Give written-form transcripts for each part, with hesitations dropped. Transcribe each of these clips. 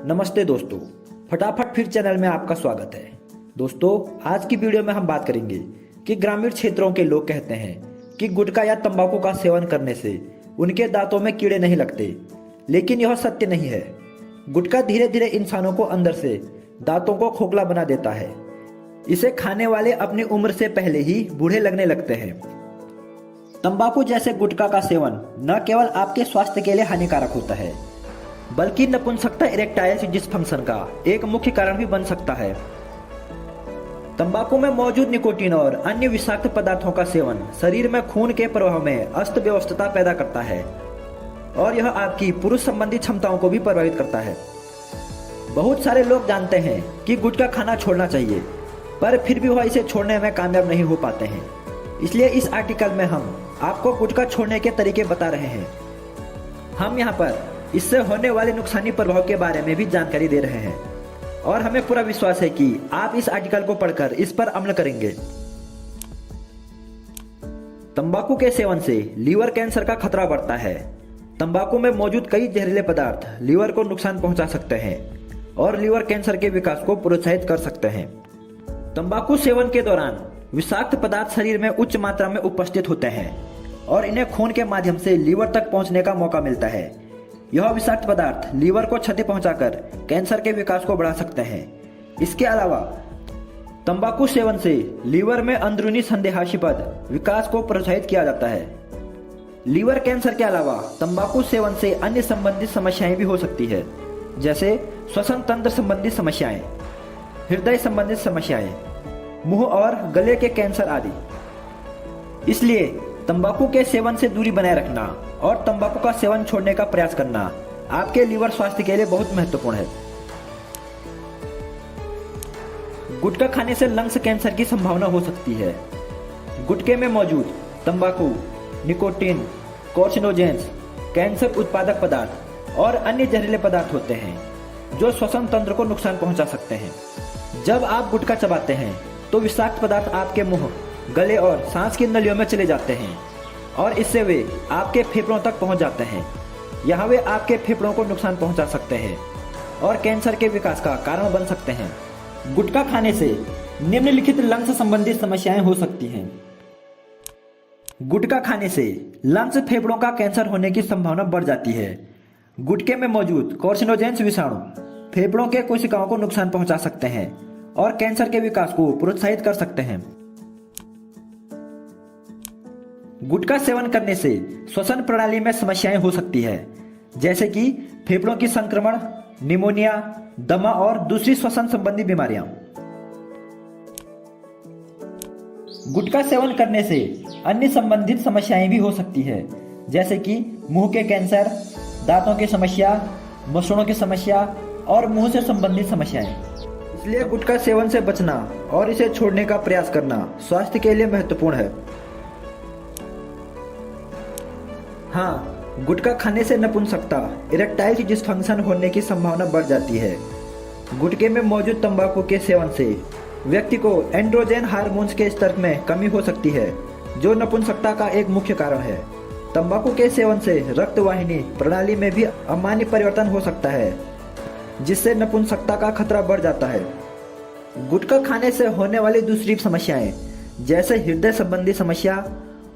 नमस्ते दोस्तों, फटाफट फिर चैनल में आपका स्वागत है। दोस्तों, आज की वीडियो में हम बात करेंगे कि ग्रामीण क्षेत्रों के लोग कहते हैं कि गुटखा या तंबाकू का सेवन करने से उनके दांतों में कीड़े नहीं लगते, लेकिन यह सत्य नहीं है। गुटखा धीरे धीरे इंसानों को अंदर से दांतों को खोखला बना देता है। इसे खाने वाले अपनी उम्र से पहले ही बूढ़े लगने लगते हैं। तंबाकू जैसे गुटखा का सेवन न केवल आपके स्वास्थ्य के लिए हानिकारक होता है, बल्कि नपुंसकता इरेक्टाइल डिसफंक्शन का एक मुख्य कारण भी बन सकता है। तंबाकू में मौजूद निकोटीन और अन्य विषाक्त पदार्थों का सेवन शरीर में खून के प्रवाह में अस्त व्यवस्था पैदा करता है और यह आपकी पुरुष संबंधी क्षमताओं को भी प्रभावित करता है। बहुत सारे लोग जानते हैं कि गुटखा खाना छोड़ना चाहिए, पर फिर भी वह इसे छोड़ने में कामयाब नहीं हो पाते हैं। इसलिए इस आर्टिकल में हम आपको गुटखा छोड़ने के तरीके बता रहे हैं। हम यहाँ पर इससे होने वाले नुकसानी प्रभाव के बारे में भी जानकारी दे रहे हैं और हमें पूरा विश्वास है कि आप इस आर्टिकल को पढ़कर इस पर अमल करेंगे। तंबाकू के सेवन से लीवर कैंसर का खतरा बढ़ता है। तंबाकू में मौजूद कई जहरीले पदार्थ लीवर को नुकसान पहुंचा सकते हैं और लीवर कैंसर के विकास को प्रोत्साहित कर सकते हैं। तंबाकू सेवन के दौरान विषाक्त पदार्थ शरीर में उच्च मात्रा में उपस्थित होते हैं और इन्हें खून के माध्यम से लीवर तक पहुंचने का मौका मिलता है। यह विषाक्त पदार्थ लीवर को क्षति पहुंचाकर कैंसर के विकास को बढ़ा सकते हैं। इसके अलावा तंबाकू सेवन से लीवर में अंदरूनी संदेहास्पद विकास को प्रोत्साहित किया जाता है। लीवर कैंसर के अलावा तंबाकू सेवन से अन्य संबंधित समस्याएं भी हो सकती है, जैसे श्वसन तंत्र संबंधी समस्याएं, हृदय संबंधित समस्याएं, मुंह और गले के कैंसर आदि। इसलिए तंबाकू के सेवन से दूरी बनाए रखना और तंबाकू का सेवन छोड़ने का प्रयास करना आपके लीवर स्वास्थ्य के लिए बहुत महत्वपूर्ण है। गुटखा खाने से लंग्स कैंसर की संभावना हो सकती है। गुटखे में मौजूद तंबाकू, निकोटीन, कार्सिनोजेंस, कैंसर उत्पादक पदार्थ और अन्य जहरीले पदार्थ होते हैं जो श्वसन तंत्र को नुकसान पहुंचा सकते हैं। जब आप गुटखा चबाते हैं तो विषाक्त पदार्थ आपके मुंह, गले और सांस की नलियों में चले जाते हैं और इससे वे आपके फेफड़ों तक पहुंच जाते हैं। यहाँ वे आपके फेफड़ों को नुकसान पहुंचा सकते हैं और कैंसर के विकास का कारण बन सकते हैं। गुटखा खाने से निम्नलिखित लंग्स संबंधी समस्याएं हो सकती हैं। गुटखा खाने से लंग्स फेफड़ों का कैंसर होने की संभावना बढ़ जाती है। गुटखे में मौजूद कार्सिनोजेंस विषाणु फेफड़ों के कोशिकाओं को नुकसान पहुंचा सकते हैं और कैंसर के विकास को प्रोत्साहित कर सकते हैं। गुटखा सेवन करने से श्वसन प्रणाली में समस्याएं हो सकती है, जैसे कि फेफड़ों की संक्रमण, निमोनिया, दमा और दूसरी श्वसन संबंधी बीमारियां। गुटखा सेवन करने से अन्य संबंधित समस्याएं भी हो सकती है, जैसे कि मुंह के कैंसर, दांतों की समस्या, मसूड़ों की समस्या और मुंह से संबंधित समस्याएं। इसलिए गुटखा सेवन से बचना और इसे छोड़ने का प्रयास करना स्वास्थ्य के लिए महत्वपूर्ण है। हाँ, गुटखा खाने से नपुंसकता इरेक्टाइल डिसफंक्शन होने की संभावना बढ़ जाती है। गुटखे में मौजूद तंबाकू के सेवन से व्यक्ति को एंड्रोजन हार्मोन्स के स्तर में कमी हो सकती है, जो नपुंसकता का एक मुख्य कारण है। तंबाकू के सेवन से रक्तवाहिनी प्रणाली में भी अमान्य परिवर्तन हो सकता है, जिससे नपुंसकता का खतरा बढ़ जाता है। गुटखा खाने से होने वाली दूसरी समस्याएं, जैसे हृदय संबंधी समस्या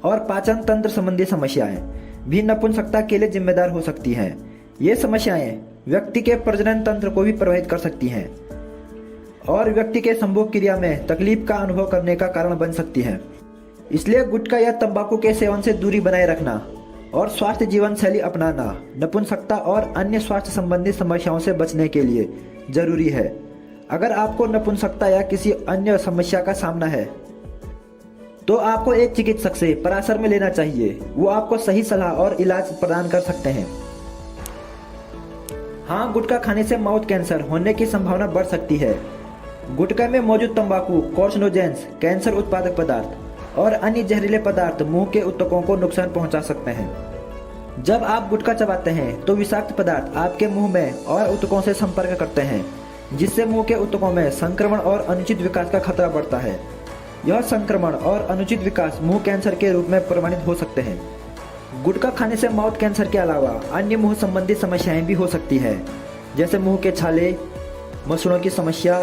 और पाचन तंत्र संबंधी समस्याएं भी नपुंसकता के लिए जिम्मेदार हो सकती हैं। ये समस्याएं व्यक्ति के प्रजनन तंत्र को भी प्रभावित कर सकती हैं और व्यक्ति के संभोग क्रिया में तकलीफ का अनुभव करने का कारण बन सकती हैं। इसलिए गुटखा या तंबाकू के सेवन से दूरी बनाए रखना और स्वास्थ्य जीवन शैली अपनाना नपुंसकता और अन्य स्वास्थ्य संबंधी समस्याओं से बचने के लिए जरूरी है। अगर आपको नपुंसकता या किसी अन्य समस्या का सामना है तो आपको एक चिकित्सक से परामर्श में लेना चाहिए। वो आपको सही सलाह और इलाज प्रदान कर सकते हैं। हाँ, गुटखा खाने से माउथ कैंसर होने की संभावना बढ़ सकती है। गुटखा में मौजूद तंबाकू, कार्सिनोजेंस, कैंसर उत्पादक पदार्थ और अन्य जहरीले पदार्थ मुंह के ऊतकों को नुकसान पहुंचा सकते हैं। जब आप गुटखा चबाते हैं तो विषाक्त पदार्थ आपके मुंह में और ऊतकों से संपर्क करते हैं, जिससे मुंह के ऊतकों में संक्रमण और अनुचित विकास का खतरा बढ़ता है। यह संक्रमण और अनुचित विकास मुंह कैंसर के रूप में प्रमाणित हो सकते हैं। गुटखा खाने से माउथ कैंसर के अलावा अन्य मुंह संबंधी समस्याएं भी हो सकती है, जैसे मुंह के छाले, मसूड़ों की समस्या,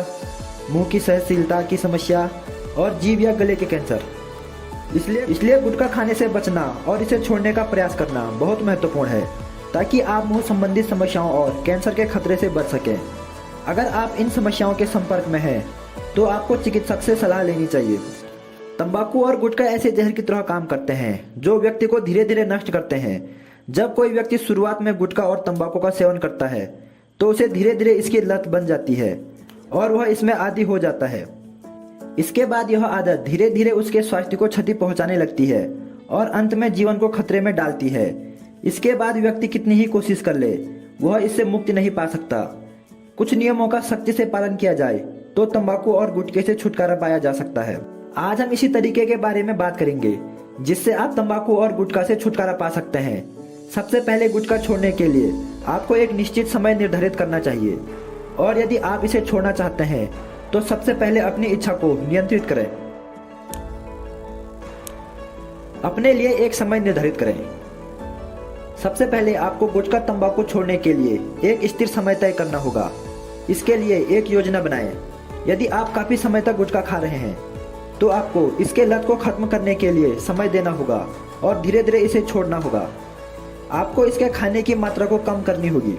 मुंह की सहनशीलता की समस्या और जीभ या गले के कैंसर। इसलिए गुटखा खाने से बचना और इसे छोड़ने का प्रयास करना बहुत महत्वपूर्ण है, ताकि आप मुंह संबंधी समस्याओं और कैंसर के खतरे से बच सकें। अगर आप इन समस्याओं के संपर्क में हैं तो आपको चिकित्सक से सलाह लेनी चाहिए। तंबाकू और गुटखा ऐसे जहर की तरह काम करते हैं जो व्यक्ति को धीरे धीरे नष्ट करते हैं। जब कोई व्यक्ति शुरुआत में गुटखा और तंबाकू का सेवन करता है तो उसे धीरे धीरे इसकी लत बन जाती है और वह इसमें आदी हो जाता है। इसके बाद यह आदत धीरे धीरे उसके स्वास्थ्य को क्षति पहुंचाने लगती है और अंत में जीवन को खतरे में डालती है। इसके बाद व्यक्ति कितनी ही कोशिश कर ले, वह इससे मुक्ति नहीं पा सकता। कुछ नियमों का सख्ती से पालन किया जाए तो तंबाकू और गुटखे से छुटकारा पाया जा सकता है। आज हम इसी तरीके के बारे में बात करेंगे जिससे आप तंबाकू और गुटखा से छुटकारा पा सकते हैं। सबसे पहले गुटखा छोड़ने के लिए आपको एक निश्चित समय निर्धारित करना चाहिए, और यदि आप इसे छोड़ना चाहते हैं तो सबसे पहले अपनी इच्छा को नियंत्रित करें। अपने लिए एक समय निर्धारित करें। सबसे पहले आपको गुटखा तंबाकू छोड़ने के लिए एक स्थिर समय तय करना होगा। इसके लिए एक योजना बनाएं। यदि आप काफी समय तक गुटखा खा रहे हैं तो आपको इसके लत को खत्म करने के लिए समय देना होगा और धीरे धीरे इसे छोड़ना होगा। आपको इसके खाने की मात्रा को कम करनी होगी।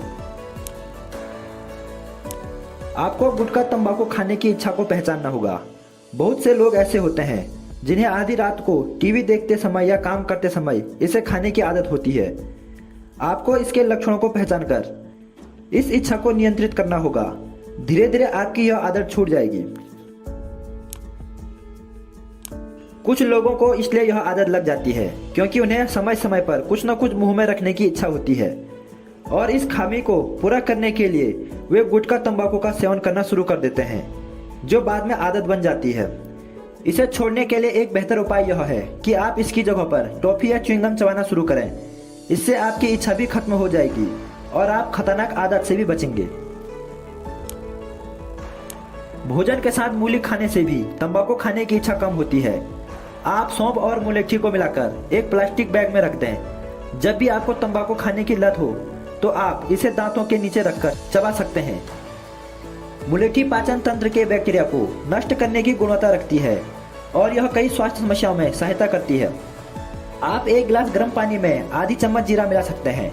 आपको गुटखा तंबाकू खाने की इच्छा को पहचानना होगा। बहुत से लोग ऐसे होते हैं जिन्हें आधी रात को टीवी देखते समय या काम करते समय इसे खाने की आदत होती है। आपको इसके लक्षणों को पहचानकर इस इच्छा को नियंत्रित करना होगा। धीरे धीरे आपकी यह आदत छूट जाएगी। कुछ लोगों को इसलिए यह आदत लग जाती है क्योंकि उन्हें समय समय पर कुछ न कुछ मुंह में रखने की इच्छा होती है, और इस खामी को पूरा करने के लिए वे गुटखा तंबाकू का सेवन करना शुरू कर देते हैं, जो बाद में आदत बन जाती है। इसे छोड़ने के लिए एक बेहतर उपाय यह है कि आप इसकी जगह पर टॉफी या च्युइंगम चबाना शुरू करें। इससे आपकी इच्छा भी खत्म हो जाएगी और आप खतरनाक आदत से भी बचेंगे। भोजन के साथ मूली खाने से भी तंबाकू खाने की इच्छा कम होती है। आप सौंफ और मुलेठी को मिलाकर एक प्लास्टिक बैग में रख दें। जब भी आपको तंबाकू खाने की लत हो तो आप इसे दांतों के नीचे रखकर चबा सकते हैं। मुलेठी पाचन तंत्र के बैक्टीरिया को नष्ट करने की गुणवत्ता रखती है और यह कई स्वास्थ्य समस्याओं में सहायता करती है। आप एक गिलास गर्म पानी में आधी चम्मच जीरा मिला सकते हैं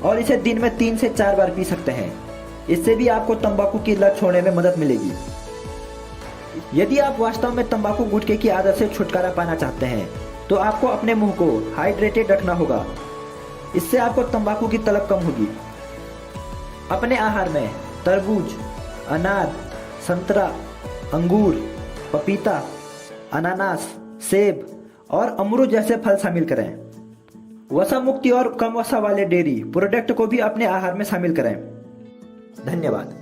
और इसे दिन में 3 से 4 बार पी सकते हैं। इससे भी आपको तंबाकू की लत छोड़ने में मदद मिलेगी। यदि आप वास्तव में तंबाकू गुटखे की आदत से छुटकारा पाना चाहते हैं तो आपको अपने मुंह को हाइड्रेटेड रखना होगा। इससे आपको तंबाकू की तलब कम होगी। अपने आहार में तरबूज, अनार, संतरा, अंगूर, पपीता, अनानास, सेब और अमरूद जैसे फल शामिल करें। वसा मुक्ति और कम वसा वाले डेयरी प्रोडक्ट को भी अपने आहार में शामिल करें। धन्यवाद।